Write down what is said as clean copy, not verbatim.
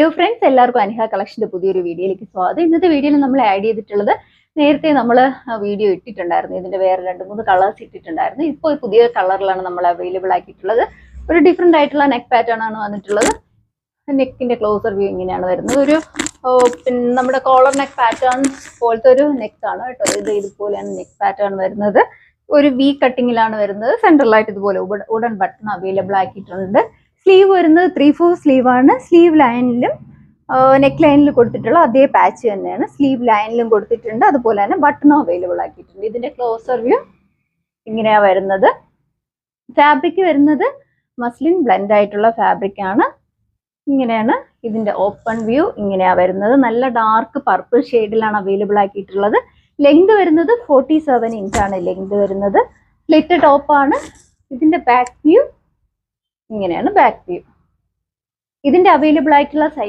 Hello friends, എല്ലാവർക്കും അനിഹ കളക്ഷന്റെ പുതിയൊരു വീഡിയോയിലേക്ക് സ്വാഗതം. ഇന്നത്തെ വീഡിയോയിൽ നമ്മൾ ആഡ് ചെയ്തിട്ടുള്ളത് നേരത്തെ നമ്മൾ വീഡിയോ ഇട്ടിട്ടുണ്ടായിരുന്നു. ഇതിന്റെ വേറെ 2-3 കളേഴ്സ് ഇട്ടിട്ടുണ്ടായിരുന്നു. ഇപ്പോൾ പുതിയ കളറിലാണ് നമ്മൾ അവൈലബിൾ ആക്കിയിട്ടുള്ളത്. ഒരു ഡിഫറെന്റ് ആയിട്ടുള്ള നെക്ക് പാറ്റേൺ ആണ് വന്നിട്ടുള്ളത്. നെക്കിന്റെ ക്ലോസർ വ്യൂ ഇങ്ങനെയാണ് വരുന്നത്. ഒരു പിന്നെ നമ്മുടെ കോളർ നെക്ക് പാറ്റേൺ പോലത്തെ ഒരു നെക്ക് ആണ് കേട്ടോ. ഇതുപോലെയാണ് നെക്ക് പാറ്റേൺ വരുന്നത്. ഒരു വി കട്ടിങ്ങിലാണ് വരുന്നത്. സെൻട്രലായിട്ട് ഇതുപോലെ ഉടൻ ബട്ടൺ അവൈലബിൾ ആക്കിയിട്ടുണ്ട്. സ്ലീവ് വരുന്നത് 3/4 സ്ലീവ് ആണ്. സ്ലീവ് ലൈനിലും നെക്ക് ലൈനിൽ കൊടുത്തിട്ടുള്ള അതേ പാച്ച് തന്നെയാണ് സ്ലീവ് ലൈനിലും കൊടുത്തിട്ടുണ്ട്. അതുപോലെ തന്നെ ബട്ടണും അവൈലബിൾ ആക്കിയിട്ടുണ്ട്. ഇതിന്റെ ക്ലോസർ വ്യൂ ഇങ്ങനെയാ വരുന്നത്. ഫാബ്രിക് വരുന്നത് മസ്ലിൻ ബ്ലെൻഡ് ആയിട്ടുള്ള ഫാബ്രിക് ആണ്. ഇങ്ങനെയാണ് ഇതിന്റെ ഓപ്പൺ വ്യൂ ഇങ്ങനെയാ വരുന്നത്. നല്ല ഡാർക്ക് പർപ്പിൾ ഷെയ്ഡിലാണ് അവൈലബിൾ ആക്കിയിട്ടുള്ളത്. ലെങ്ത് വരുന്നത് 47 ഇഞ്ചാണ് ലെങ്ത് വരുന്നത്. സ്ലിറ്റ് ടോപ്പ് ആണ്. ഇതിന്റെ ബാക്ക് വ്യൂ ഇങ്ങനെയാണ് ബാക്ക് വ്യൂ. ഇതിന്റെ അവൈലബിൾ ആയിട്ടുള്ള